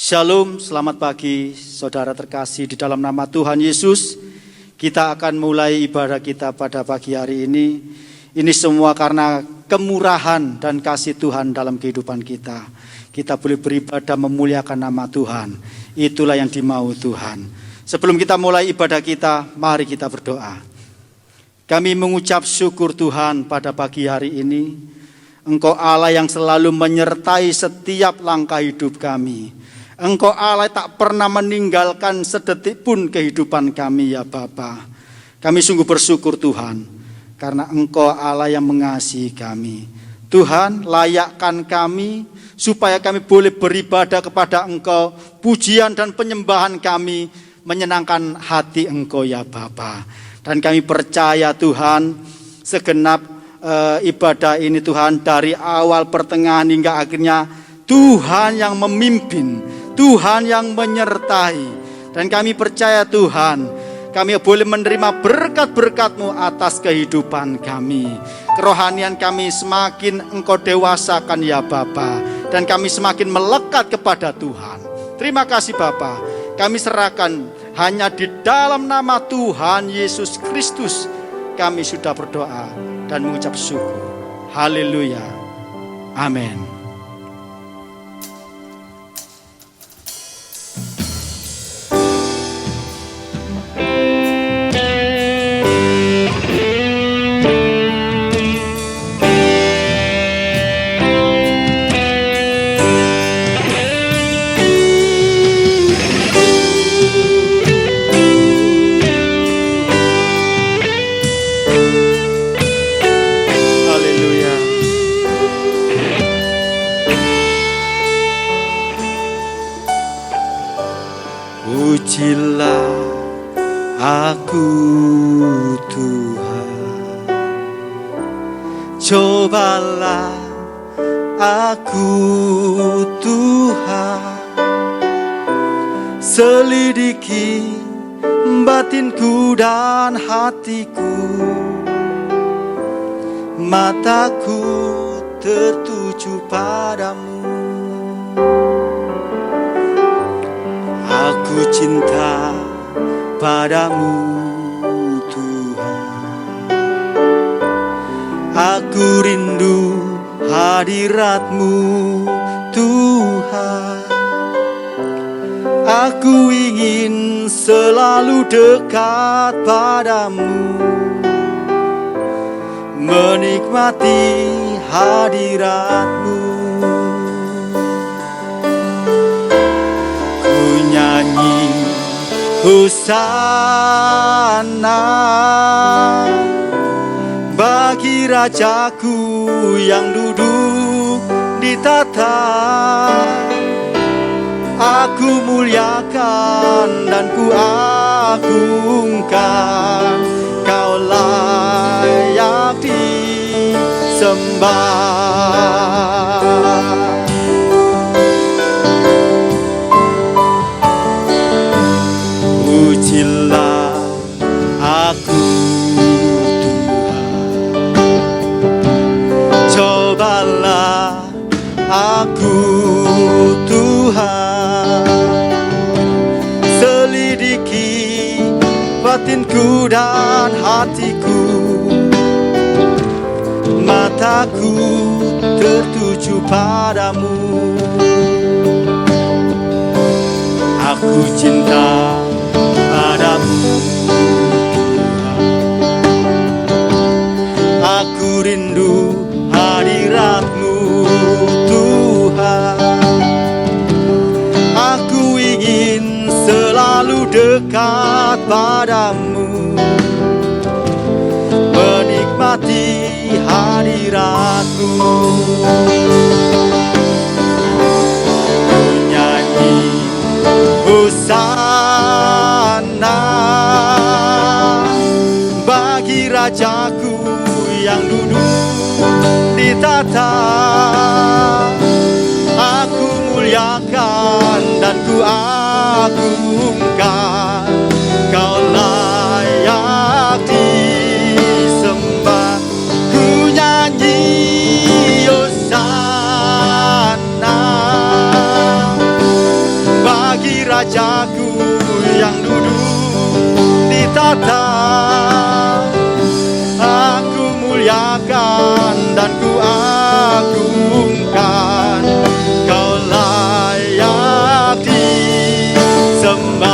Shalom, selamat pagi saudara terkasih di dalam nama Tuhan Yesus. Kita akan mulai ibadah kita pada pagi hari ini. Ini semua karena kemurahan dan kasih Tuhan dalam kehidupan kita. Kita boleh beribadah memuliakan nama Tuhan. Itulah yang dimau Tuhan. Sebelum kita mulai ibadah kita, mari kita berdoa. Kami mengucap syukur Tuhan pada pagi hari ini. Engkau Allah yang selalu menyertai setiap langkah hidup kami. Engkau Allah tak pernah meninggalkan sedetik pun kehidupan kami ya Bapa. Kami sungguh bersyukur Tuhan, karena Engkau Allah yang mengasihi kami. Tuhan, layakkan kami supaya kami boleh beribadah kepada Engkau. Pujian dan penyembahan kami menyenangkan hati Engkau ya Bapa. Dan kami percaya Tuhan, segenap ibadah ini Tuhan, dari awal pertengahan hingga akhirnya Tuhan yang memimpin, Tuhan yang menyertai. Dan kami percaya Tuhan, kami boleh menerima berkat-berkat-Mu atas kehidupan kami. Kerohanian kami semakin Engkau dewasakan ya Bapa. Dan kami semakin melekat kepada Tuhan. Terima kasih Bapa. Kami serahkan hanya di dalam nama Tuhan Yesus Kristus. Kami sudah berdoa dan mengucap syukur. Haleluya. Amin. Pujilah aku Tuhan, cobalah aku Tuhan, selidiki batinku dan hatiku, mataku tertuju padamu. Aku cinta padamu Tuhan. Aku rindu hadirat-Mu Tuhan. Aku ingin selalu dekat padamu, menikmati hadirat-Mu. Nyanyi Hosana bagi Rajaku yang duduk di tahta. Aku muliakan dan ku agungkan, Kau layak disembah. Pujilah aku Tuhan, cobalah aku Tuhan, selidiki batinku dan hatiku, mataku tertuju padamu. Aku cinta padamu Tuhan. Aku rindu hadirat-Mu Tuhan. Aku ingin selalu dekat padamu, menikmati hadirat-Mu. Nyanyi Hosana bagi Rajaku yang duduk di tahta. Aku muliakan dan ku agungkan, Kau layak disembah. Ku nyanyi Hosana Rajaku yang duduk di tahta. Aku muliakan dan ku agungkan, Kau layak disembah.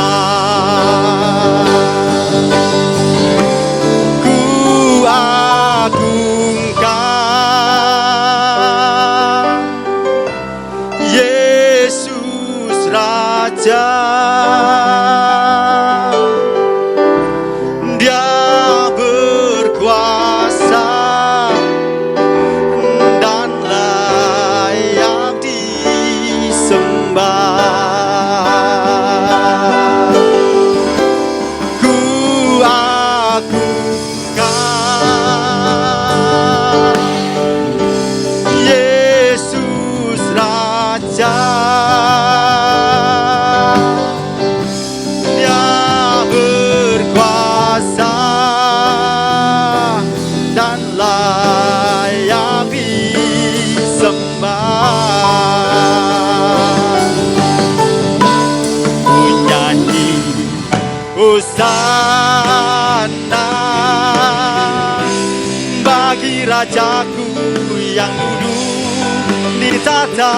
Ku agungkan Yesus Raja. Dia berkuasa dan layak disembah. Ku agungkan Yesus Raja. Dia berkuasa dan layak disembah. Ku nyanyi hosana bagi Rajaku yang duduk di tahta.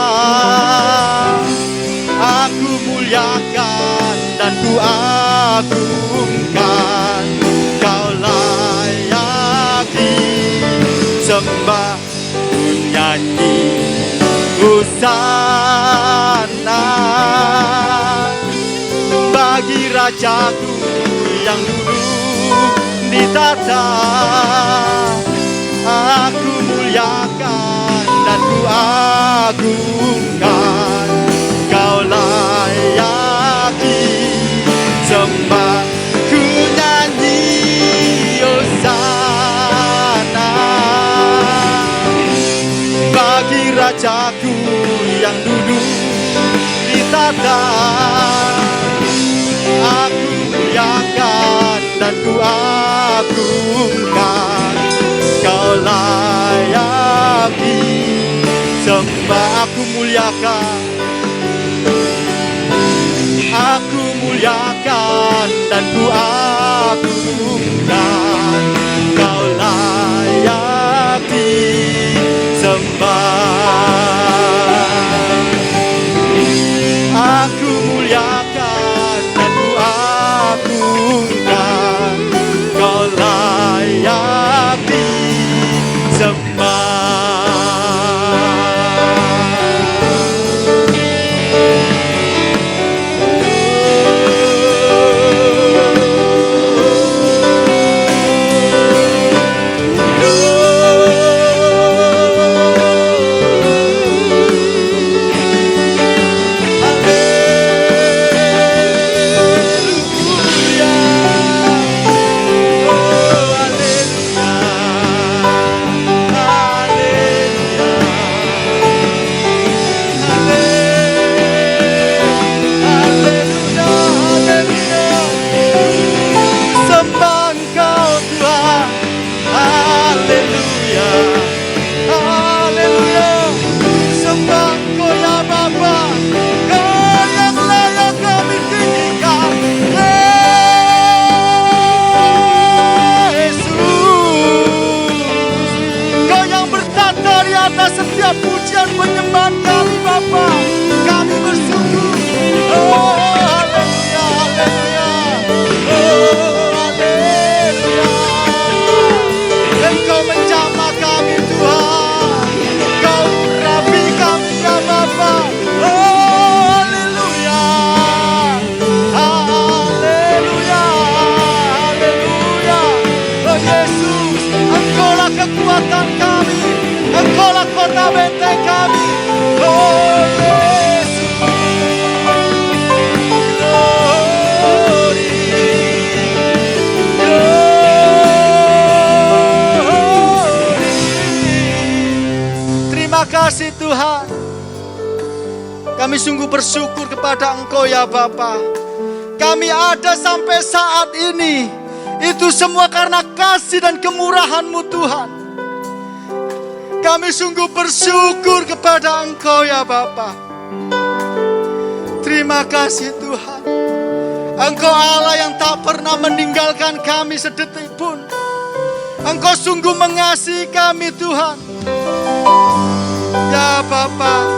Aku muliakan dan ku agungkan, Kau layak disembah. Ku nyanyi hosana bagi Rajaku yang duduk di tahta. Aku muliakan dan ku agungkan, Kau layak disembah. Ku nyanyi hosana bagi Rajaku yang duduk di tahta. Aku muliakan dan ku agungkan, Kau layak disembah. Aku muliakan, aku muliakan dan ku agungkan, Kau layak disembah. Aku muliakan dan ku agungkan, Kau layak disembah. Setiap pujian penyembahan kami Bapa, kami bersyukur. Oh haleluya, haleluya, oh haleluya. Engkau menjamah kami Tuhan, Kau urapi kami ya Bapa. Oh haleluya, haleluya, haleluya. Oh Yesus, Engkaulah kekuatan kami, Engkaulah kota benteng kami. Oh Yesus, glory, glory. Terima kasih Tuhan. Kami sungguh bersyukur kepada Engkau ya Bapa. Kami ada sampai saat ini, itu semua karena kasih dan kemurahan-Mu Tuhan. Kami sungguh bersyukur kepada Engkau ya Bapa. Terima kasih Tuhan. Engkau Allah yang tak pernah meninggalkan kami sedetik pun. Engkau sungguh mengasihi kami Tuhan. Ya Bapa,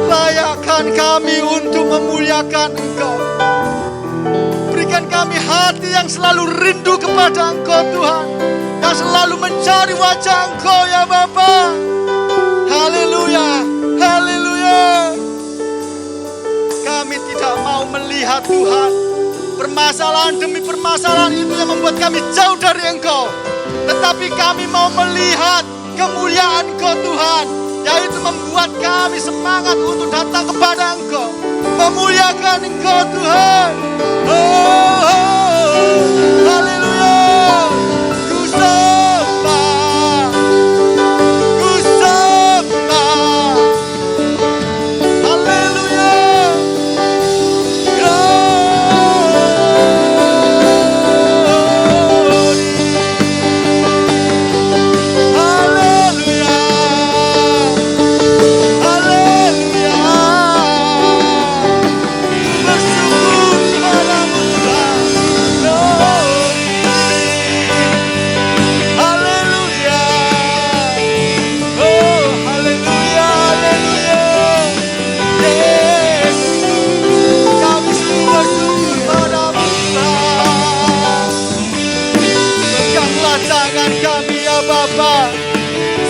layakkan kami untuk memuliakan Engkau. Berikan kami hati yang selalu rindu kepada Engkau Tuhan, yang selalu mencari wajah Engkau ya Bapa. Haleluya, haleluya. Kami tidak mau melihat Tuhan permasalahan demi permasalahan itu yang membuat kami jauh dari Engkau. Tetapi kami mau melihat kemuliaan Engkau Tuhan, yaitu membuat kami semangat untuk datang kepada Engkau, memuliakan Engkau Tuhan. Oh, haleluya. Ku sembah, ku sembah. Haleluya.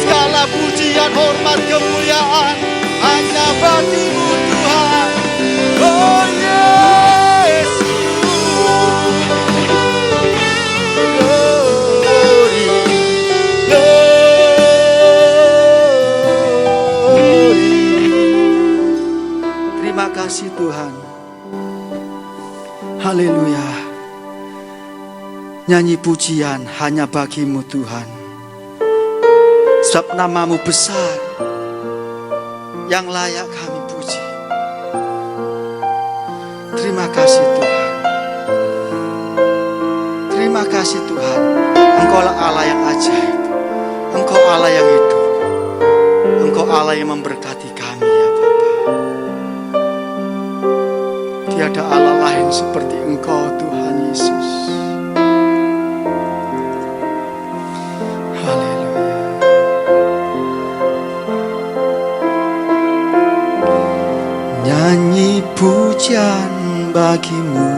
Segala pujian, hormat, kemuliaan hanya bagi-Mu Tuhan. Oh Yesus, glory, glory. Terima kasih Tuhan. Haleluya. Nyanyi pujian hanya bagi-Mu Tuhan. Sebab nama-Mu besar yang layak kami puji. Terima kasih Tuhan. Terima kasih Tuhan. Engkau Allah yang ajaib. Engkau Allah yang hidup. Engkau Allah yang memberkati kami ya Bapa. Tiada Allah lain seperti Engkau Tuhan Yesus. Nyanyi pujian bagi-Mu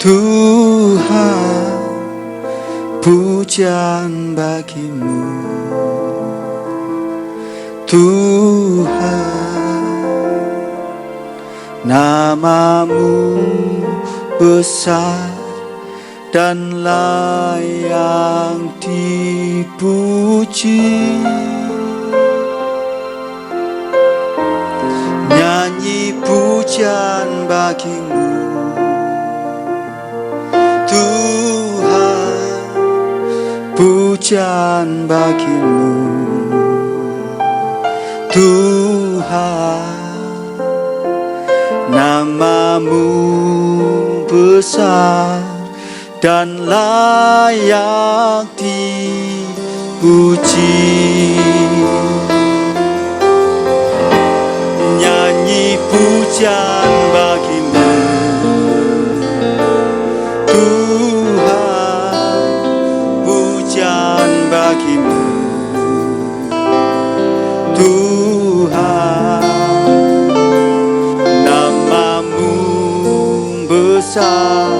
Tuhan, pujian bagi-Mu Tuhan. Nama-Mu besar dan layak dipuji. Nyanyi pujian bagi-Mu Tuhan, pujian bagi-Mu Tuhan. Nama-Mu besar dan layak dipuji. Nyanyi pujian bagi-Mu Tuhan, pujian bagi-Mu Tuhan. Nama-Mu besar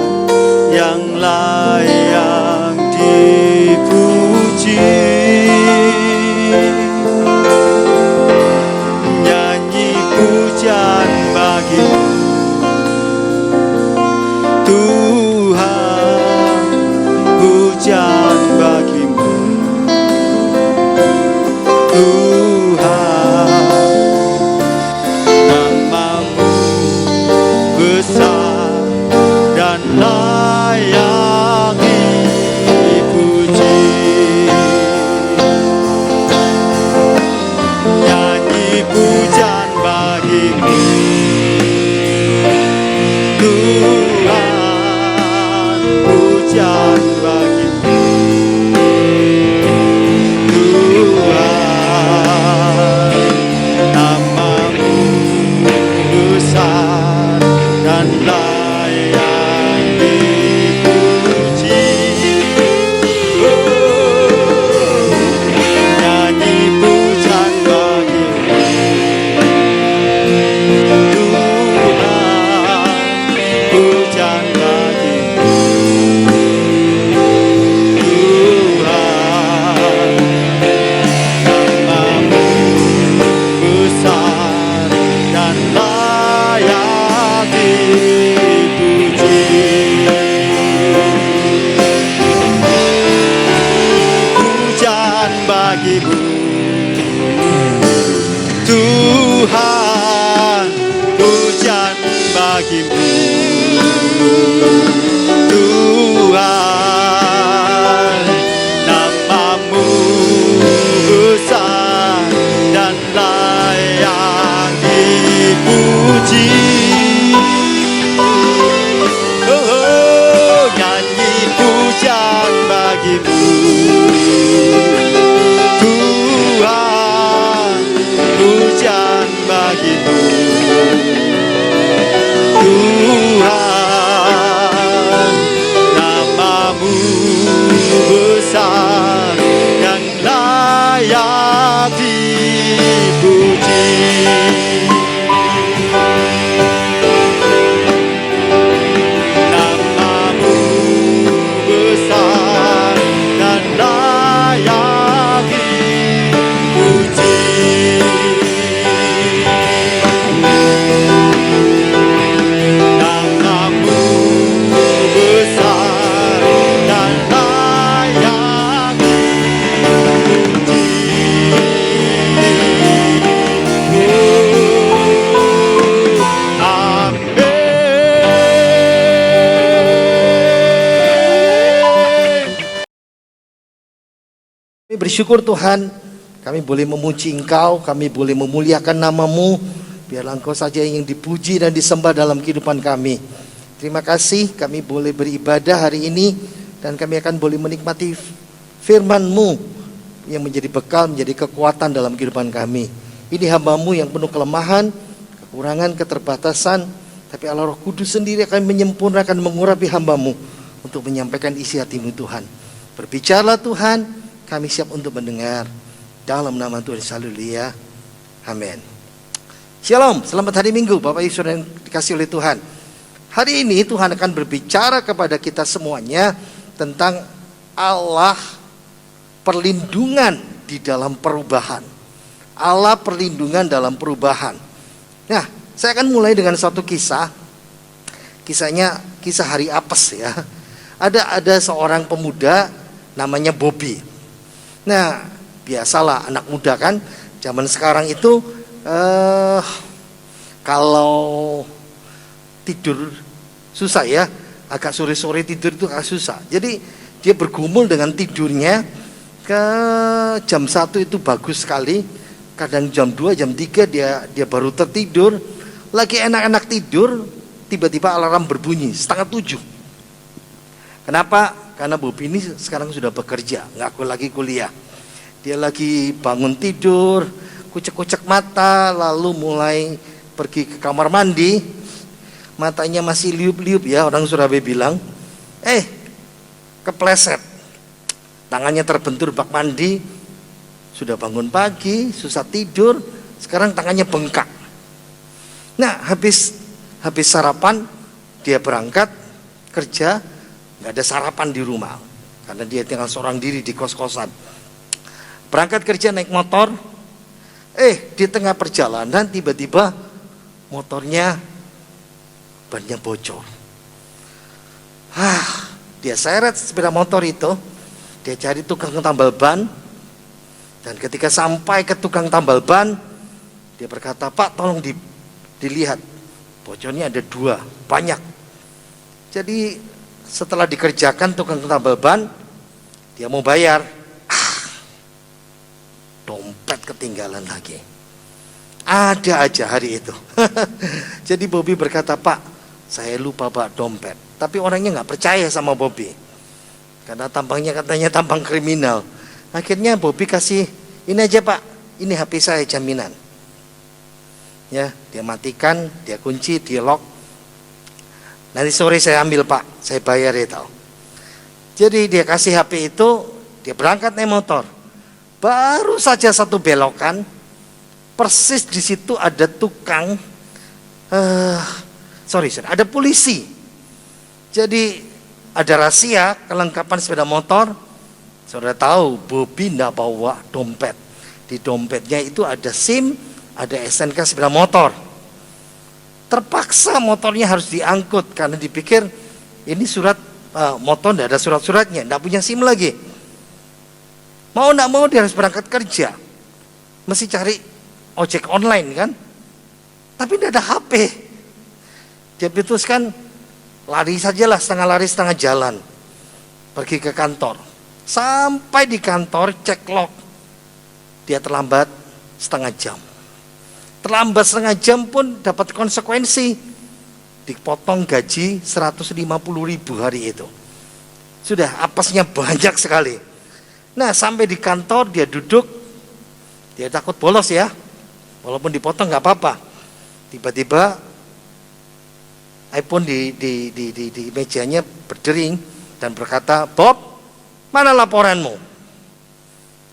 yang layak dipuji. Pujian bagi-Mu Tuhan, pujian bagi-Mu Tuhan. Nama-Mu besar dan puji. Oh, nyanyi pujian bagimu Tuhan, pujian bagimu Tuhan, namamu besar yang layak dipuji. Namamu besar dan layak dipuji. Namamu besar dan layak Kami bersyukur Tuhan, kami boleh memuji Engkau, kami boleh memuliakan nama-Mu. Biarlah Engkau saja yang dipuji dan disembah dalam kehidupan kami. Terima kasih kami boleh beribadah hari ini, dan kami akan boleh menikmati firman-Mu yang menjadi bekal, menjadi kekuatan dalam kehidupan kami. Ini hamba-Mu yang penuh kelemahan, kekurangan, keterbatasan, tapi Allah Roh Kudus sendiri akan menyempurnakan, mengurapi hamba-Mu untuk menyampaikan isi hati-Mu Tuhan. Berbicaralah Tuhan, kami siap untuk mendengar. Dalam nama Tuhan Yesus, haleluya. Amin. Shalom, selamat hari Minggu Bapak Ibu Saudara yang dikasihi oleh Tuhan. Hari ini Tuhan akan berbicara kepada kita semuanya tentang Allah perlindungan di dalam perubahan. Allah perlindungan dalam perubahan. Nah, saya akan mulai dengan satu kisah. Kisahnya kisah hari apes ya. Ada seorang pemuda namanya Bobby. Nah, biasalah anak muda kan, zaman sekarang itu kalau tidur susah ya, agak sore-sore tidur itu agak susah. Jadi dia bergumul dengan tidurnya, ke jam 1 itu bagus sekali, kadang jam 2, jam 3 dia baru tertidur. Lagi enak-enak tidur, tiba-tiba alarm berbunyi 6:30. Kenapa? Karena Bobby ini sekarang sudah bekerja, nggak lagi kuliah. Dia lagi bangun tidur, kucek-kucek mata, lalu mulai pergi ke kamar mandi. Matanya masih liup-liup ya, orang Surabaya bilang. Kepleset. Tangannya terbentur bak mandi. Sudah bangun pagi, susah tidur, sekarang tangannya bengkak. Nah, habis sarapan, dia berangkat kerja. Gak ada sarapan di rumah karena dia tinggal seorang diri di kos-kosan. Berangkat kerja naik motor. Di tengah perjalanan tiba-tiba motornya bannya bocor. Dia seret sepeda motor itu. Dia cari tukang tambal ban. Dan ketika sampai ke tukang tambal ban, dia berkata, "Pak, tolong dilihat. Bocornya ada 2, banyak." Jadi setelah dikerjakan tukang tambal ban, dia mau bayar. Dompet ketinggalan lagi. Ada aja hari itu. Jadi Bobby berkata, "Pak, saya lupa bawa dompet." Tapi orangnya nggak percaya sama Bobby, karena tampangnya katanya tampang kriminal. Akhirnya Bobby kasih, "Ini aja Pak, ini HP saya jaminan." Ya, dia matikan, dia kunci, dia lock. "Nanti sore saya ambil Pak, saya bayar ya tahu." Jadi dia kasih HP itu, dia berangkat naik motor. Baru saja satu belokan, persis di situ ada tukang, ada polisi. Jadi ada rahasia kelengkapan sepeda motor. Saudara tahu, Bobby tidak bawa dompet. Di dompetnya itu ada SIM, ada SNK sepeda motor. Terpaksa motornya harus diangkut karena dipikir ini surat motor tidak ada surat-suratnya, tidak punya SIM lagi. Mau tidak mau dia harus berangkat kerja, mesti cari ojek online kan, tapi tidak ada HP. Dia putuskan lari sajalah, setengah lari setengah jalan, pergi ke kantor. Sampai di kantor cek log, dia terlambat setengah jam. Terlambat setengah jam pun dapat konsekuensi. Dipotong gaji 150.000 hari itu. Sudah apesnya banyak sekali. Nah, sampai di kantor dia duduk, dia takut bolos ya. Walaupun dipotong nggak apa-apa. Tiba-tiba iPhone di mejanya berdering dan berkata, "Bob, mana laporanmu?"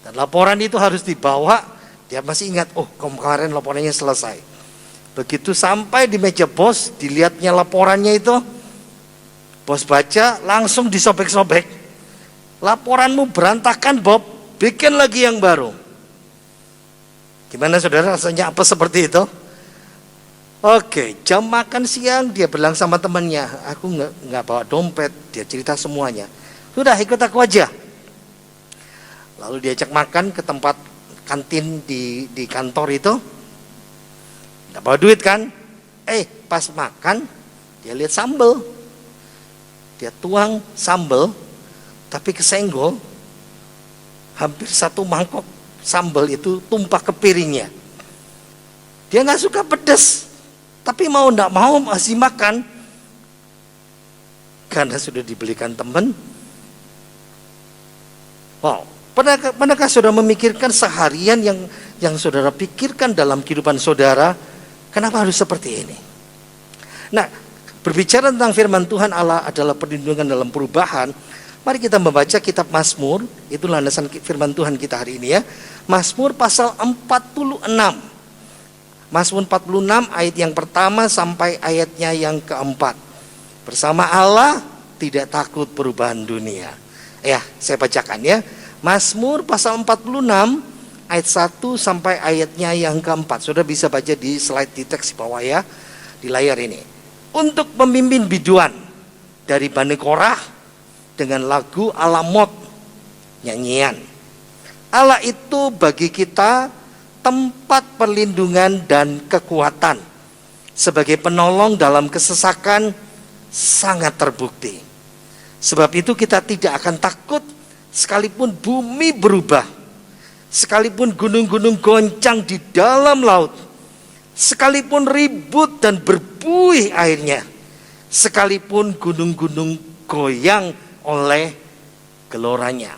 Dan laporan itu harus dibawa. Dia masih ingat, oh kemarin laporannya selesai. Begitu sampai di meja bos, dilihatnya laporannya itu, bos baca langsung disobek-sobek. "Laporanmu berantakan, Bob, bikin lagi yang baru." Gimana saudara, rasanya apa seperti itu? Oke, jam makan siang dia bilang sama temannya, "Aku nggak bawa dompet." Dia cerita semuanya. "Sudah, ikut aku aja." Lalu diajak makan ke tempat kantin di kantor itu. Nggak bawa duit kan? Pas makan dia lihat sambal. Dia tuang sambal, tapi kesenggol. Hampir 1 mangkok sambal itu tumpah ke piringnya. Dia nggak suka pedas, tapi mau nggak mau masih makan karena sudah dibelikan teman. Wow, pernahkah saudara memikirkan seharian yang saudara pikirkan dalam kehidupan saudara, kenapa harus seperti ini? Nah, berbicara tentang firman Tuhan Allah adalah perlindungan dalam perubahan. Mari kita membaca kitab Mazmur, itu landasan firman Tuhan kita hari ini ya. Mazmur pasal 46. Mazmur 46 ayat yang pertama sampai ayatnya yang keempat. Bersama Allah tidak takut perubahan dunia. Ya, saya bacakan ya. Mazmur pasal 46 ayat 1 sampai ayatnya yang keempat. Saudara bisa baca di slide di teks di bawah ya, di layar ini. Untuk pemimpin biduan dari Bani Korah dengan lagu Alamot, nyanyian. Allah itu bagi kita tempat perlindungan dan kekuatan. Sebagai penolong dalam kesesakan sangat terbukti. Sebab itu kita tidak akan takut sekalipun bumi berubah, sekalipun gunung-gunung goncang di dalam laut, sekalipun ribut dan berbuih airnya, sekalipun gunung-gunung goyang oleh geloranya.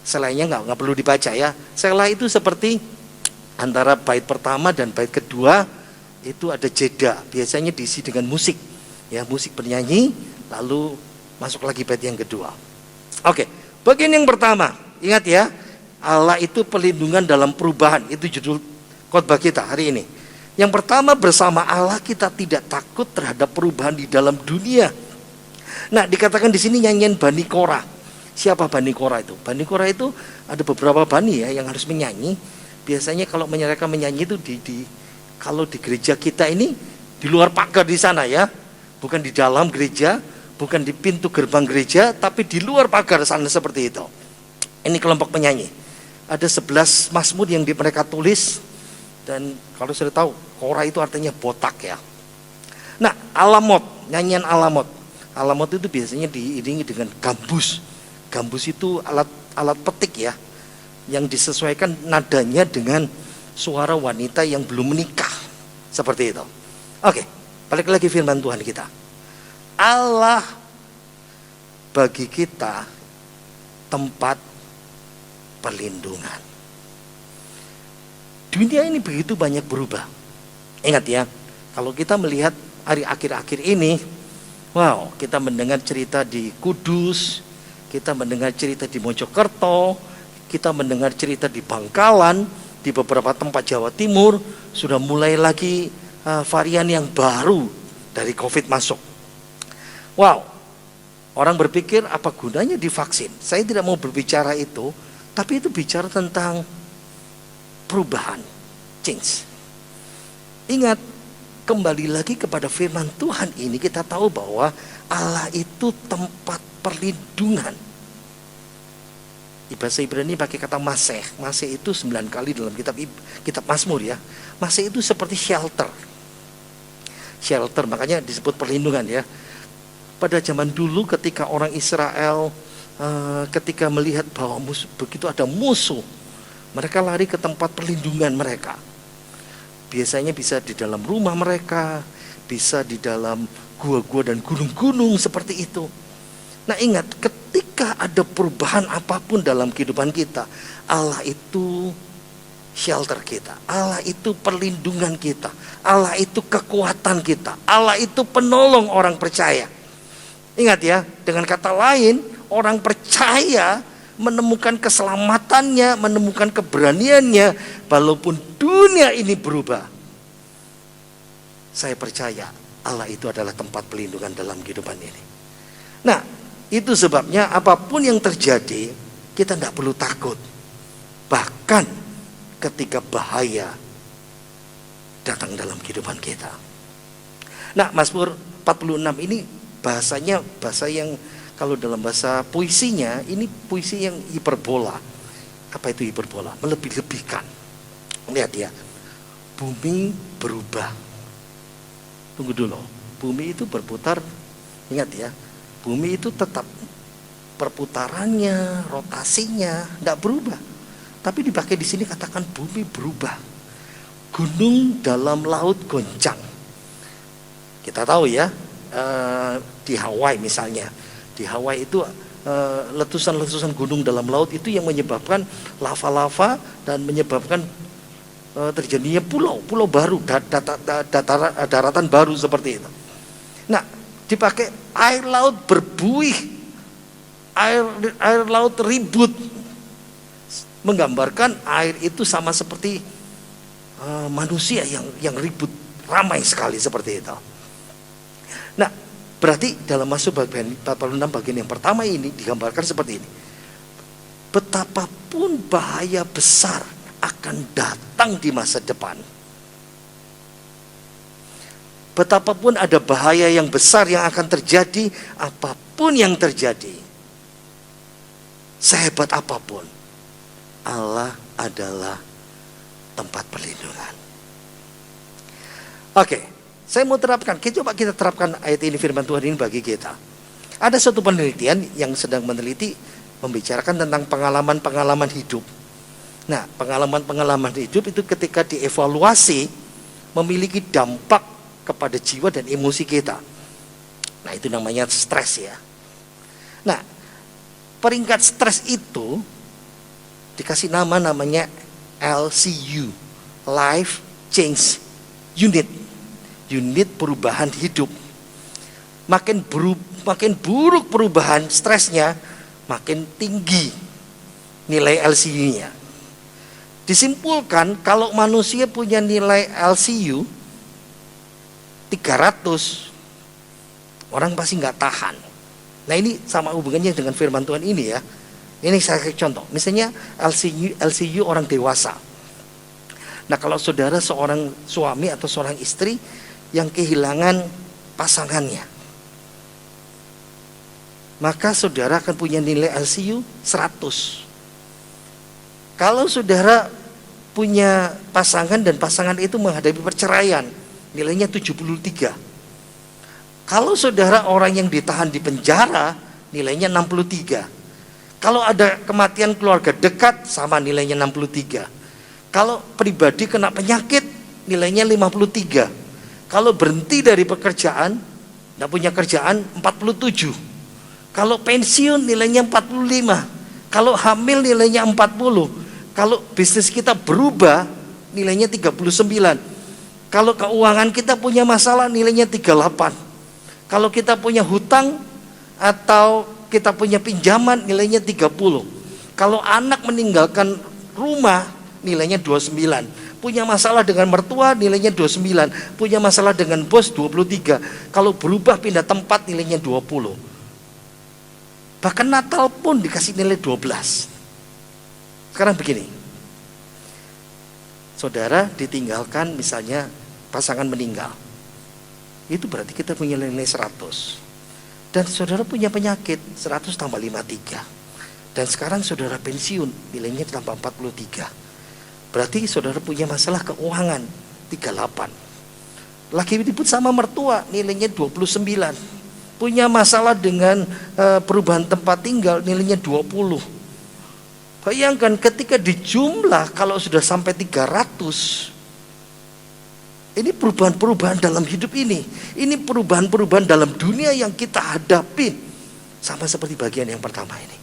Selainnya nggak perlu dibaca ya. Selah itu seperti antara bait pertama dan bait kedua itu ada jeda. Biasanya diisi dengan musik, ya musik bernyanyi, lalu masuk lagi bait yang kedua. Oke, bagian yang pertama, ingat ya, Allah itu perlindungan dalam perubahan. Itu judul khotbah kita hari ini. Yang pertama, bersama Allah kita tidak takut terhadap perubahan di dalam dunia. Nah, dikatakan di sini nyanyian Bani Korah. Siapa Bani Korah itu? Bani Korah itu ada beberapa bani ya yang harus menyanyi. Biasanya kalau mereka menyanyi itu kalau di gereja kita ini di luar pagar di sana ya, bukan di dalam gereja, bukan di pintu gerbang gereja, tapi di luar pagar sana seperti itu. Ini kelompok penyanyi. Ada 11 mazmur yang mereka tulis, dan kalau sudah tahu Korah itu artinya botak ya. Nah, Alamot, nyanyian Alamot. Alamot itu biasanya diiringi dengan gambus. Gambus itu alat petik ya, yang disesuaikan nadanya dengan suara wanita yang belum menikah. Seperti itu. Oke, balik lagi firman Tuhan kita. Allah bagi kita tempat perlindungan. Dunia ini begitu banyak berubah. Ingat ya, kalau kita melihat hari akhir-akhir ini, wow, kita mendengar cerita di Kudus, kita mendengar cerita di Mojokerto, kita mendengar cerita di Bangkalan, di beberapa tempat Jawa Timur, sudah mulai lagi varian yang baru dari COVID masuk. Wow, orang berpikir apa gunanya divaksin? Saya tidak mau berbicara itu, tapi itu bicara tentang perubahan, change. Ingat, kembali lagi kepada firman Tuhan ini, kita tahu bahwa Allah itu tempat perlindungan. Di bahasa Ibrani pakai kata maseh. Maseh itu 9 kali dalam kitab Mazmur ya. Maseh itu seperti shelter. Shelter, makanya disebut perlindungan ya. Pada zaman dulu ketika orang Israel ketika melihat bahwa begitu ada musuh, mereka lari ke tempat perlindungan mereka. Biasanya bisa di dalam rumah mereka, bisa di dalam gua-gua dan gunung-gunung seperti itu. Nah ingat, ketika ada perubahan apapun dalam kehidupan kita, Allah itu shelter kita, Allah itu perlindungan kita, Allah itu kekuatan kita, Allah itu penolong orang percaya. Ingat ya, dengan kata lain, orang percaya menemukan keselamatannya, menemukan keberaniannya, walaupun dunia ini berubah. Saya percaya Allah itu adalah tempat perlindungan dalam kehidupan ini. Nah, itu sebabnya apapun yang terjadi, kita tidak perlu takut. Bahkan ketika bahaya datang dalam kehidupan kita. Nah, Mazmur 46 ini bahasanya bahasa yang, kalau dalam bahasa puisinya, ini puisi yang hiperbola. Apa itu hiperbola? Melebih-lebihkan. Lihat ya, bumi berubah. Tunggu dulu, bumi itu berputar. Ingat ya, bumi itu tetap perputarannya, rotasinya tidak berubah. Tapi dipakai di sini katakan bumi berubah. Gunung dalam laut goncang. Kita tahu ya, di Hawaii misalnya, di Hawaii itu letusan-letusan gunung dalam laut itu yang menyebabkan lava-lava dan menyebabkan terjadinya pulau baru, daratan baru seperti itu. Nah, dipakai air laut berbuih, air laut ribut, menggambarkan air itu sama seperti manusia yang ribut, ramai sekali seperti itu. Nah, berarti dalam Mazmur 46 bagian yang pertama ini digambarkan seperti ini. Betapapun bahaya besar akan datang di masa depan. Betapapun ada bahaya yang besar yang akan terjadi, apapun yang terjadi, sehebat apapun, Allah adalah tempat perlindungan. Oke, saya mau terapkan. Coba kita terapkan ayat ini, firman Tuhan ini bagi kita. Ada satu penelitian yang sedang meneliti, membicarakan tentang pengalaman-pengalaman hidup. Nah, pengalaman-pengalaman hidup itu ketika dievaluasi memiliki dampak kepada jiwa dan emosi kita. Nah, itu namanya stres ya. Nah, peringkat stres itu dikasih namanya LCU, Life Change Unit, unit perubahan hidup. Makin buruk perubahan stresnya, makin tinggi nilai LCU-nya. Disimpulkan kalau manusia punya nilai LCU 300, orang pasti nggak tahan. Nah, ini sama hubungannya dengan firman Tuhan ini ya. Ini saya kasih contoh. Misalnya LCU orang dewasa. Nah, kalau saudara seorang suami atau seorang istri yang kehilangan pasangannya, maka saudara akan punya nilai LCU 100. Kalau saudara punya pasangan dan pasangan itu menghadapi perceraian, nilainya 73. Kalau saudara orang yang ditahan di penjara, nilainya 63. Kalau ada kematian keluarga dekat, sama nilainya 63. Kalau pribadi kena penyakit, nilainya 53. Kalau berhenti dari pekerjaan, tidak punya kerjaan, 47. Kalau pensiun, nilainya 45. Kalau hamil, nilainya 40. Kalau bisnis kita berubah, nilainya 39. Kalau keuangan kita punya masalah, nilainya 38. Kalau kita punya hutang atau kita punya pinjaman, nilainya 30. Kalau anak meninggalkan rumah, nilainya 29. Punya masalah dengan mertua, nilainya 29. Punya masalah dengan bos, 23. Kalau berubah pindah tempat, nilainya 20. Bahkan Natal pun dikasih nilai 12. Sekarang begini, saudara ditinggalkan, misalnya pasangan meninggal, itu berarti kita punya nilai 100. Dan saudara punya penyakit, 100 tambah 53. Dan sekarang saudara pensiun, nilainya tambah 43. Berarti saudara punya masalah keuangan, 38. Lagi ribut sama mertua, nilainya 29. Punya masalah dengan perubahan tempat tinggal, nilainya 20. Bayangkan ketika dijumlah, kalau sudah sampai 300, Ini perubahan-perubahan dalam hidup ini. Ini perubahan-perubahan dalam dunia yang kita hadapi. Sama seperti bagian yang pertama ini.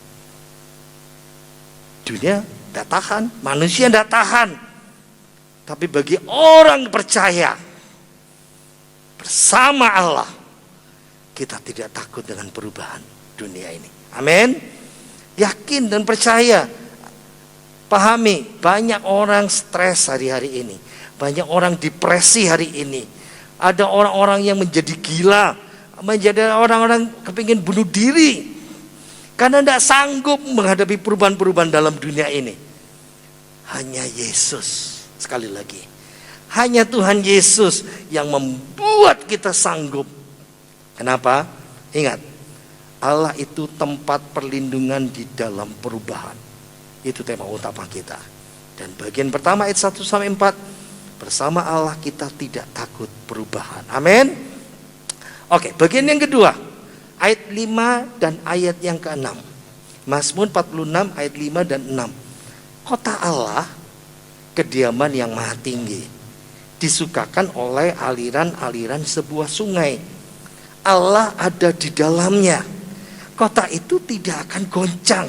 Dunia tidak tahan, manusia tidak tahan. Tapi bagi orang percaya bersama Allah, kita tidak takut dengan perubahan dunia ini. Amin. Yakin dan percaya. Pahami, banyak orang stres hari-hari ini. Banyak orang depresi hari ini. Ada orang-orang yang menjadi gila, menjadi orang-orang kepingin bunuh diri karena tidak sanggup menghadapi perubahan-perubahan dalam dunia ini. Hanya Yesus, sekali lagi, hanya Tuhan Yesus yang membuat kita sanggup. Kenapa? Ingat, Allah itu tempat perlindungan di dalam perubahan. Itu tema utama kita. Dan bagian pertama ayat 1-4, bersama Allah kita tidak takut perubahan. Amin. Oke, bagian yang kedua, ayat 5 dan ayat yang ke-6. Mazmur 46 ayat 5 dan 6. Kota Allah, kediaman yang maha tinggi, disukakan oleh aliran-aliran sebuah sungai. Allah ada di dalamnya. Kota itu tidak akan goncang.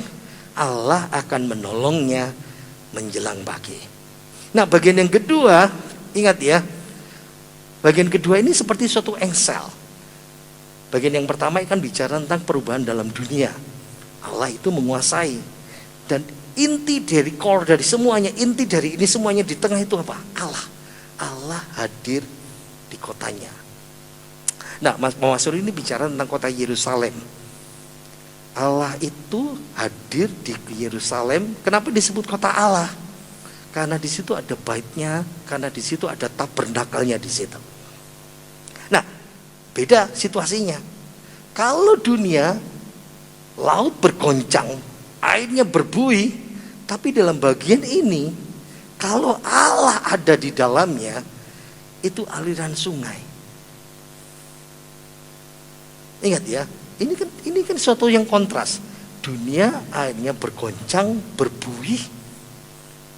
Allah akan menolongnya menjelang pagi. Nah, bagian yang kedua, ingat ya, bagian kedua ini seperti suatu engsel. Bagian yang pertama kan bicara tentang perubahan dalam dunia. Allah itu menguasai. Dan inti dari core dari semuanya, inti dari ini semuanya di tengah itu apa? Allah. Allah hadir di kotanya. Nah, Mas Masur ini bicara tentang kota Yerusalem. Allah itu hadir di Yerusalem. Kenapa disebut kota Allah? Karena di situ ada baitnya, karena di situ ada tabernakelnya di situ. Nah, beda situasinya. Kalau dunia laut bergoncang, airnya berbuih, tapi dalam bagian ini, kalau Allah ada di dalamnya, itu aliran sungai. Ingat ya, ini kan suatu yang kontras. Dunia airnya bergoncang, berbuih,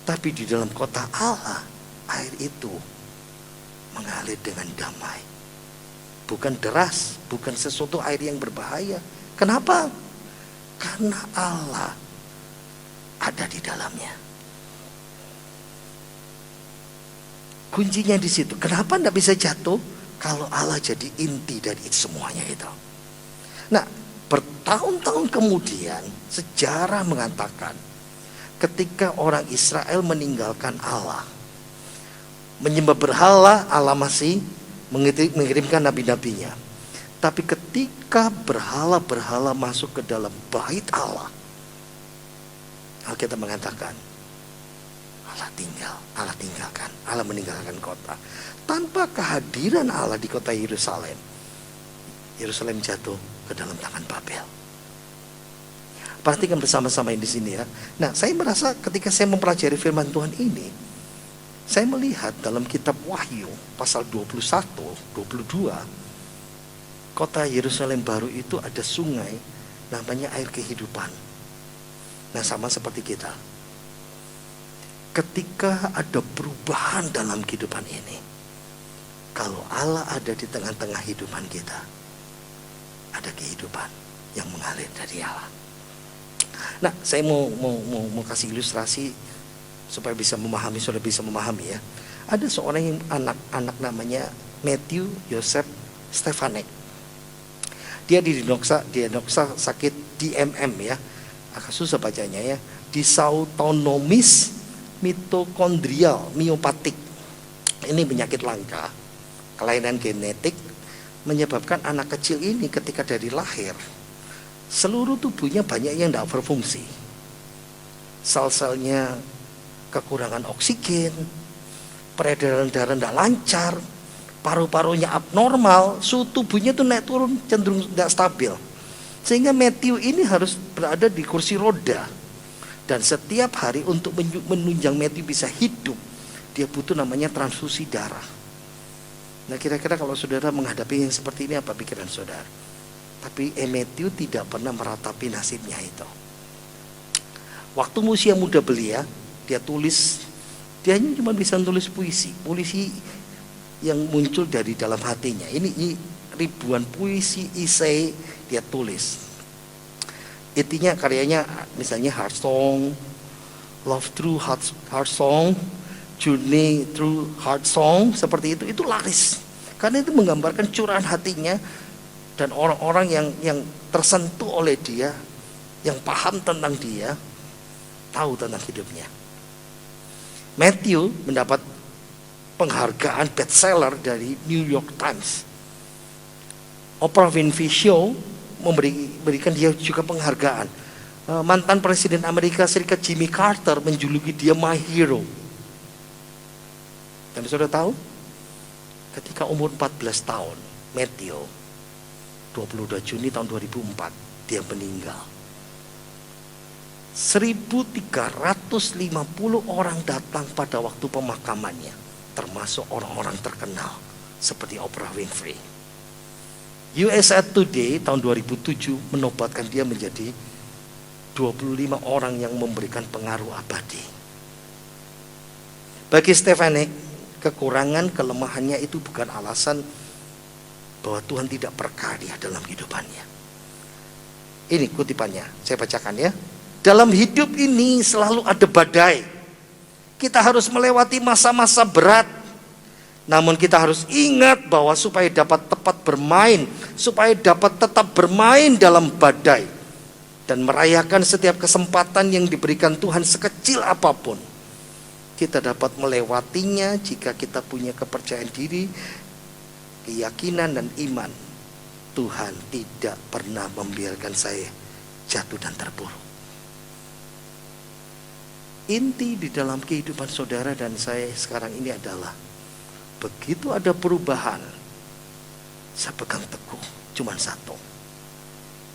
tapi di dalam kota Allah, air itu mengalir dengan damai. Bukan deras, bukan sesuatu air yang berbahaya. Kenapa? Karena Allah ada di dalamnya. Kuncinya di situ. Kenapa tidak bisa jatuh? Kalau Allah jadi inti dari semuanya itu. Nah, bertahun-tahun kemudian sejarah mengatakan ketika orang Israel meninggalkan Allah, menyembah berhala, Allah masih mengirimkan nabi-nabinya. Tapi ketika berhala-berhala masuk ke dalam bait Allah, Alkitab mengatakan Allah tinggalkan, Allah meninggalkan kota. Tanpa kehadiran Allah di kota Yerusalem, Yerusalem jatuh ke dalam tangan Babel. Perhatikan bersama-sama di sini ya. Nah, saya merasa ketika saya mempelajari firman Tuhan ini, saya melihat dalam kitab Wahyu pasal 21, 22, kota Yerusalem baru itu ada sungai namanya air kehidupan. Nah, sama seperti kita. Ketika ada perubahan dalam kehidupan ini, kalau Allah ada di tengah-tengah kehidupan kita, ada kehidupan yang mengalir dari Allah. Nah, saya mau kasih ilustrasi supaya bisa memahami, sudah bisa memahami ya. Ada seorang yang anak namanya Matthew Joseph Stefanek. Dia didiagnosa sakit DMM ya. Agak susah bacanya ya. Dysautonomous mitokondrial myopatik. Ini penyakit langka, kelainan genetik, menyebabkan anak kecil ini ketika dari lahir seluruh tubuhnya banyak yang tidak berfungsi. Sel-selnya kekurangan oksigen, peredaran darah tidak lancar, paru-parunya abnormal, suhu tubuhnya itu naik turun cenderung tidak stabil. Sehingga Matthew ini harus berada di kursi roda. Dan setiap hari untuk menunjang Matthew bisa hidup, dia butuh namanya transfusi darah. Nah, kira-kira kalau saudara menghadapi yang seperti ini, apa pikiran saudara? Tapi Matthew tidak pernah meratapi nasibnya itu. Waktu usia muda belia, dia hanya cuma bisa tulis puisi yang muncul dari dalam hatinya. Ini ribuan puisi, isai dia tulis. Intinya karyanya misalnya Heart Song, Love Through Heart Song, Journey Through Heart Song, seperti itu laris. Karena itu menggambarkan curahan hatinya dan orang-orang yang tersentuh oleh dia, yang paham tentang dia, tahu tentang hidupnya. Matthew mendapat penghargaan bestseller dari New York Times. Oprah Winfrey Show memberikan dia juga penghargaan. Mantan Presiden Amerika Serikat Jimmy Carter menjuluki dia my hero. Dan saudara tahu, ketika umur 14 tahun, Matthew, 22 Juni tahun 2004, dia meninggal. 1.350 orang datang pada waktu pemakamannya, termasuk orang-orang terkenal seperti Oprah Winfrey. USA Today tahun 2007 menobatkan dia menjadi 25 orang yang memberikan pengaruh abadi. Bagi Stefanik, kekurangan, kelemahannya itu bukan alasan bahwa Tuhan tidak berkarya dalam kehidupannya. Ini kutipannya, saya bacakan ya. Dalam hidup ini selalu ada badai. Kita harus melewati masa-masa berat. Namun kita harus ingat bahwa supaya dapat tepat bermain, supaya dapat tetap bermain dalam badai, dan merayakan setiap kesempatan yang diberikan Tuhan sekecil apapun, kita dapat melewatinya jika kita punya kepercayaan diri, keyakinan dan iman. Tuhan tidak pernah membiarkan saya jatuh dan terpuruk. Inti di dalam kehidupan saudara dan saya sekarang ini adalah, begitu ada perubahan, saya pegang teguh cuma satu,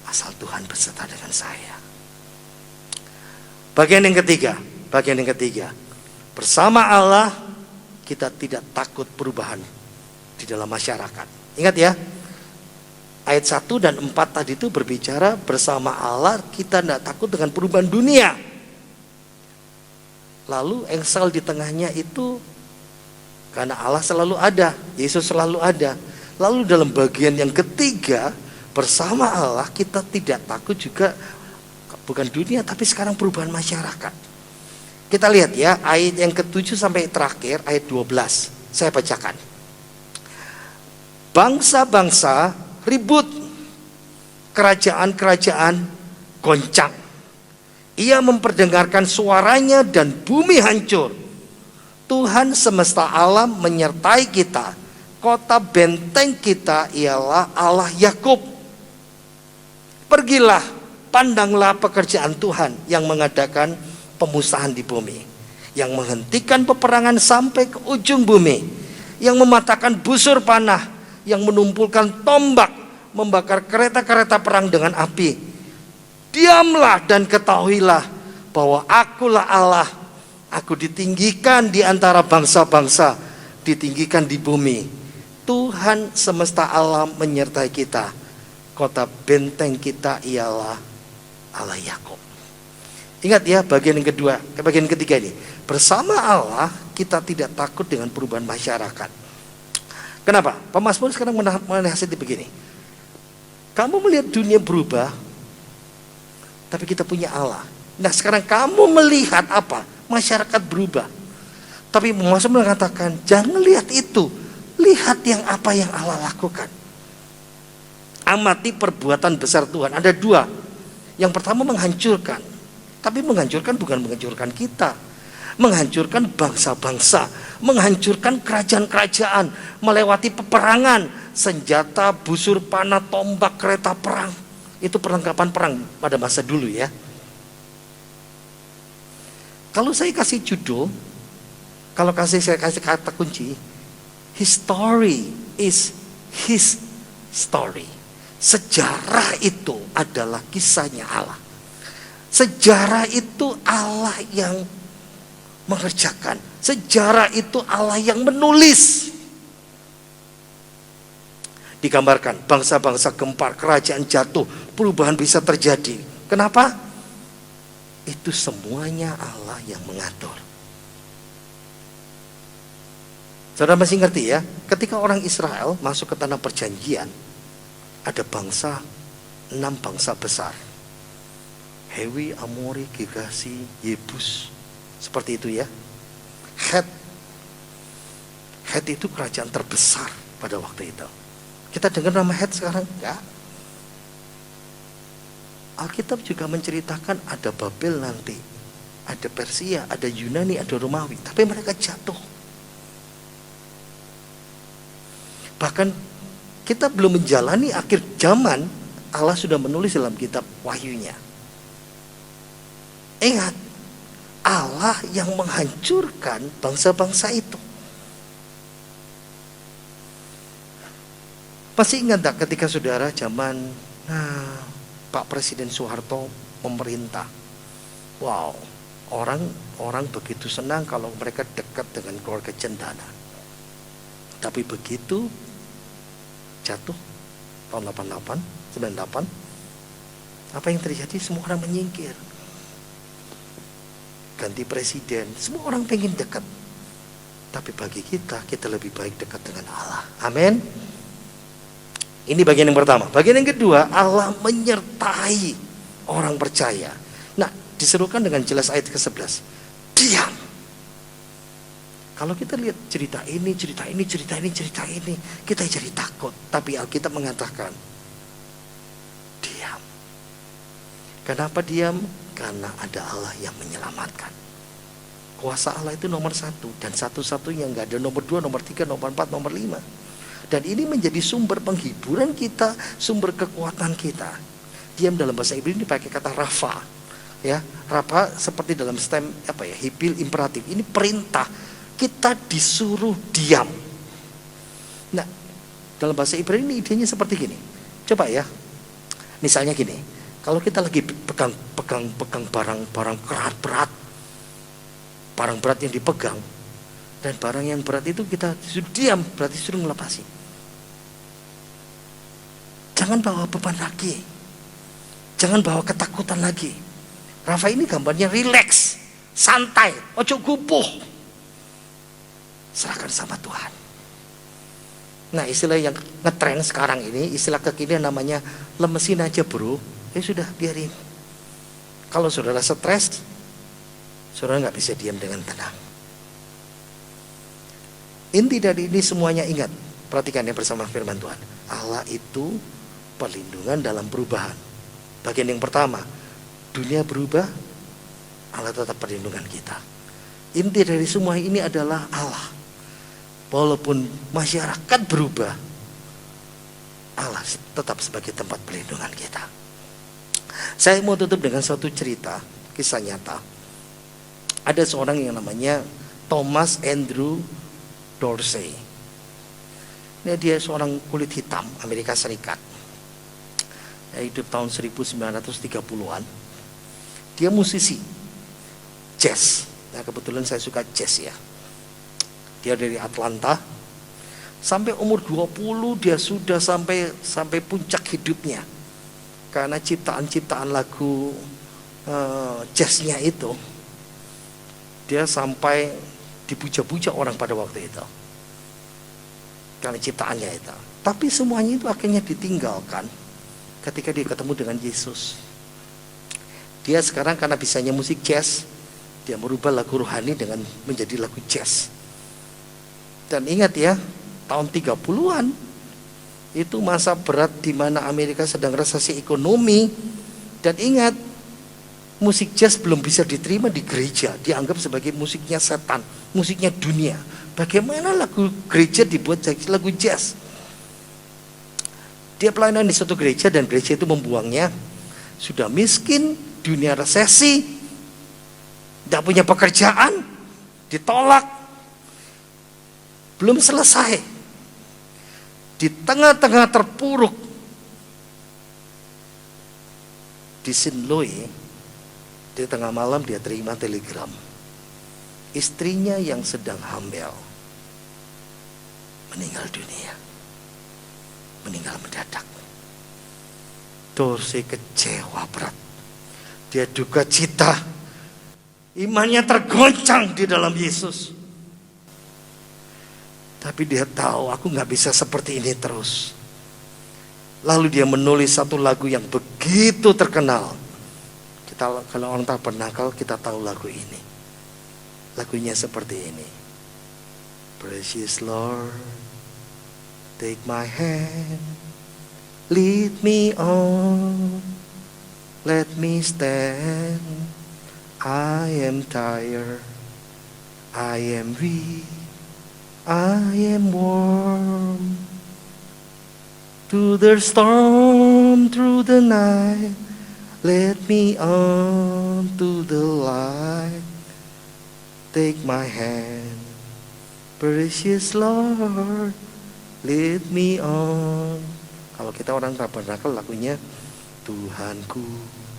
asal Tuhan beserta dengan saya. Bagian yang ketiga, bersama Allah kita tidak takut perubahan di dalam masyarakat. Ingat ya, ayat 1 dan 4 tadi itu berbicara bersama Allah kita tidak takut dengan perubahan dunia. Lalu engsel di tengahnya itu karena Allah selalu ada, Yesus selalu ada. Lalu dalam bagian yang ketiga, bersama Allah kita tidak takut juga bukan dunia tapi sekarang perubahan masyarakat. Kita lihat ya ayat yang ke-7 sampai terakhir ayat 12. Saya bacakan. Bangsa-bangsa ribut, kerajaan-kerajaan goncang. Ia memperdengarkan suaranya dan bumi hancur. Tuhan semesta alam menyertai kita. Kota benteng kita ialah Allah Yakub. Pergilah, pandanglah pekerjaan Tuhan yang mengadakan pemusnahan di bumi, yang menghentikan peperangan sampai ke ujung bumi, yang mematahkan busur panah, yang menumpulkan tombak, membakar kereta-kereta perang dengan api. Diamlah dan ketahuilah bahwa akulah Allah. Aku ditinggikan di antara bangsa-bangsa, ditinggikan di bumi. Tuhan semesta alam menyertai kita. Kota benteng kita ialah Allah Yakub. Ingat ya bagian yang kedua, bagian ketiga ini. Bersama Allah kita tidak takut dengan perubahan masyarakat. Kenapa? Pemazmur sekarang menasihati begini. Kamu melihat dunia berubah, tapi kita punya Allah. Nah sekarang kamu melihat apa? Masyarakat berubah. Tapi Mazmur mengatakan jangan lihat itu, lihat yang apa yang Allah lakukan. Amati perbuatan besar Tuhan. Ada dua. Yang pertama menghancurkan. Tapi menghancurkan bukan menghancurkan kita, menghancurkan bangsa-bangsa, menghancurkan kerajaan-kerajaan, melewati peperangan, senjata, busur panah, tombak, kereta perang. Itu perlengkapan perang pada masa dulu ya. Kalau saya kasih judul, saya kasih kata kunci, history is his story. Sejarah itu adalah kisahnya Allah. Sejarah itu Allah yang mengerjakan. Sejarah itu Allah yang menulis. Digambarkan bangsa-bangsa gempar, kerajaan jatuh, perubahan bisa terjadi. Kenapa? Itu semuanya Allah yang mengatur. Saudara masih ngerti ya? Ketika orang Israel masuk ke tanah perjanjian, ada bangsa, 6 bangsa besar. Hewi, Amori, Girgashi, Yebus. Seperti itu ya. Het itu kerajaan terbesar pada waktu itu. Kita dengar nama Het sekarang? Enggak. Alkitab juga menceritakan ada Babel nanti. Ada Persia, ada Yunani, ada Romawi. Tapi mereka jatuh. Bahkan kita belum menjalani akhir zaman, Allah sudah menulis dalam kitab Wahyunya. Ingat, Allah yang menghancurkan bangsa-bangsa itu. Masih ingat tak ketika saudara zaman Pak Presiden Soeharto memerintah? Wow, orang begitu senang kalau mereka dekat dengan keluarga cendana. Tapi begitu jatuh tahun 98, 98, apa yang terjadi? Semua orang menyingkir. Ganti presiden, semua orang pengen dekat. Tapi bagi kita lebih baik dekat dengan Allah. Amin. Ini bagian yang pertama. Bagian yang kedua, Allah menyertai orang percaya. Nah, diserukan dengan jelas ayat ke-11. Diam. Kalau kita lihat cerita ini, kita jadi takut. Tapi Alkitab mengatakan, diam. Kenapa diam? Karena ada Allah yang menyelamatkan. Kuasa Allah itu nomor 1. Dan satu-satunya, nggak ada nomor 2, nomor 3, nomor 4, nomor 5. Dan ini menjadi sumber penghiburan kita, sumber kekuatan kita. Diam dalam bahasa Ibrani dipakai kata rafa. Ya, rafa seperti dalam stem hibil imperatif. Ini perintah. Kita disuruh diam. Nah, dalam bahasa Ibrani ini idenya seperti gini. Coba ya. Misalnya gini. Kalau kita lagi pegang barang berat, barang berat yang dipegang, dan barang yang berat itu kita disuruh diam, berarti suruh melepasi. Jangan bawa beban lagi, jangan bawa ketakutan lagi. Rafa ini gambarnya rileks, santai, ojo gupuh, serahkan sama Tuhan. Nah, istilah yang ngetren sekarang ini, istilah kekinian namanya lemesin aja bro. Ya sudah, biarin. Kalau saudara stres, saudara nggak bisa diam dengan tenang. Inti dari ini semuanya ingat, perhatikan ya bersama firman Tuhan. Allah itu perlindungan dalam perubahan. Bagian yang pertama, dunia berubah, Allah tetap perlindungan kita. Inti dari semua ini adalah Allah. Walaupun masyarakat berubah, Allah tetap sebagai tempat perlindungan kita. Saya mau tutup dengan suatu cerita, kisah nyata. Ada seorang yang namanya Thomas Andrew Dorsey. Ini dia seorang kulit hitam Amerika Serikat. Dia hidup tahun 1930-an. Dia musisi jazz. Nah, kebetulan saya suka jazz ya. Dia dari Atlanta. Sampai umur 20 dia sudah sampai puncak hidupnya. Karena ciptaan-ciptaan lagu jazznya itu, dia sampai dipuja-puja orang pada waktu itu. Karena ciptaannya itu. Tapi semuanya itu akhirnya ditinggalkan ketika dia ketemu dengan Yesus. Dia sekarang karena bisanya musik jazz, dia merubah lagu rohani dengan menjadi lagu jazz. Dan ingat ya, tahun 30-an itu masa berat di mana Amerika sedang resesi ekonomi. Dan ingat, musik jazz belum bisa diterima di gereja, dianggap sebagai musiknya setan, musiknya dunia. Bagaimana lagu gereja dibuat jadi lagu jazz? Dia pelayanan di suatu gereja dan gereja itu membuangnya. Sudah miskin, dunia resesi, tidak punya pekerjaan, ditolak. Belum selesai. Di tengah-tengah terpuruk di St. Louis, di tengah malam dia terima telegram. Istrinya yang sedang hamil meninggal dunia. Meninggal mendadak. Dorsey kecewa berat. Dia duka cita. Imannya tergoncang di dalam Yesus. Tapi dia tahu aku gak bisa seperti ini terus. Lalu dia menulis satu lagu yang begitu terkenal. Kita kalau orang tabernakal kita tahu lagu ini. Lagunya seperti ini. Precious Lord, take my hand, lead me on, let me stand. I am tired, I am weak, I am warm. To the storm, through the night, let me on to the light. Take my hand, precious Lord, lead me on. Kalau kita orang tabernakel lagunya, Tuhanku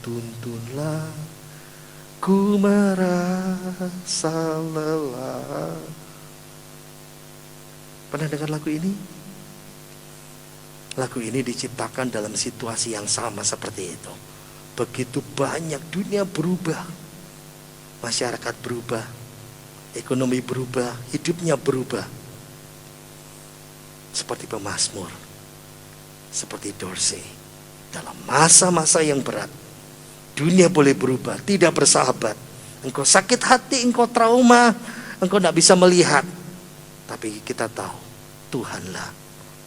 tuntunlah, ku merasa lelah. Pernah dengar lagu ini? Lagu ini diciptakan dalam situasi yang sama seperti itu. Begitu banyak, dunia berubah, masyarakat berubah, ekonomi berubah, hidupnya berubah. Seperti pemazmur, seperti Dorsey. Dalam masa-masa yang berat, dunia boleh berubah, tidak bersahabat. Engkau sakit hati, engkau trauma, engkau tidak bisa melihat. Tapi kita tahu, Tuhanlah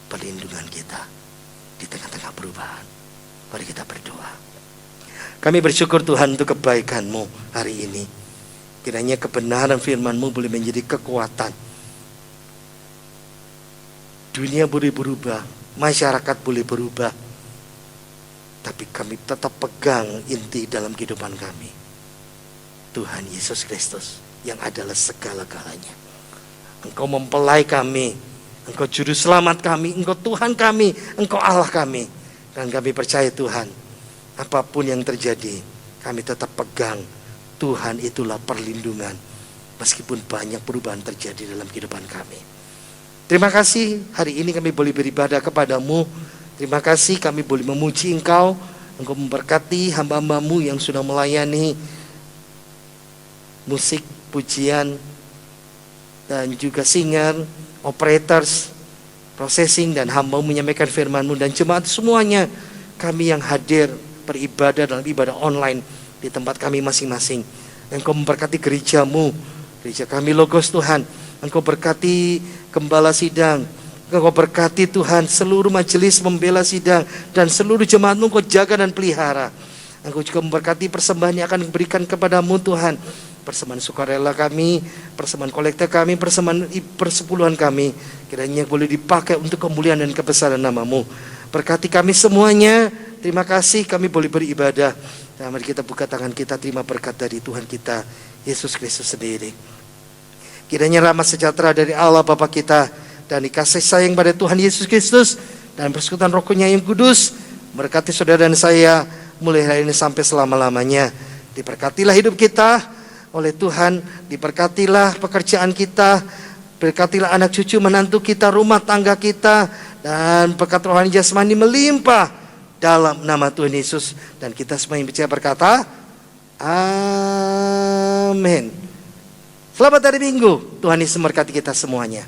perlindungan kita di tengah-tengah perubahan. Mari kita berdoa. Kami bersyukur Tuhan untuk kebaikan-Mu hari ini. Kiranya kebenaran firman-Mu boleh menjadi kekuatan. Dunia boleh berubah, masyarakat boleh berubah, tapi kami tetap pegang inti dalam kehidupan kami, Tuhan Yesus Kristus yang adalah segala-galanya. Engkau mempelai kami, Engkau juru selamat kami, Engkau Tuhan kami, Engkau Allah kami. Dan kami percaya Tuhan, apapun yang terjadi, kami tetap pegang Tuhan itulah perlindungan. Meskipun banyak perubahan terjadi dalam kehidupan kami. Terima kasih hari ini kami boleh beribadah kepadamu. Terima kasih kami boleh memuji Engkau. Engkau memberkati hamba-hambamu yang sudah melayani musik, pujian, dan juga singer, operators, processing, dan hamba menyampaikan firman-Mu, dan jemaat semuanya, kami yang hadir beribadah dalam ibadah online di tempat kami masing-masing. Engkau memberkati gereja-Mu, gereja kami Logos Tuhan. Engkau berkati gembala sidang, Engkau berkati Tuhan seluruh majelis membela sidang, dan seluruh jemaat-Mu Engkau jaga dan pelihara. Engkau juga memberkati persembahan yang akan diberikan kepadamu Tuhan. Persembahan sukarela kami, persembahan kolekte kami, persembahan persepuluhan kami, kiranya boleh dipakai untuk kemuliaan dan kebesaran nama-Mu. Berkati kami semuanya. Terima kasih kami boleh beribadah. Dan mari kita buka tangan kita, terima berkat dari Tuhan kita Yesus Kristus sendiri. Kiranya rahmat sejahtera dari Allah Bapa kita, dan kasih sayang pada Tuhan Yesus Kristus, dan persekutuan Roh-Nya yang kudus berkati saudara dan saya mulai hari ini sampai selama-lamanya. Diberkatilah hidup kita oleh Tuhan, diberkatilah pekerjaan kita, berkatilah anak cucu menantu kita, rumah tangga kita, dan berkat rohani jasmani melimpah dalam nama Tuhan Yesus. Dan kita semua yang percaya berkata amin. Selamat hari Minggu, Tuhan Yesus memberkati kita semuanya.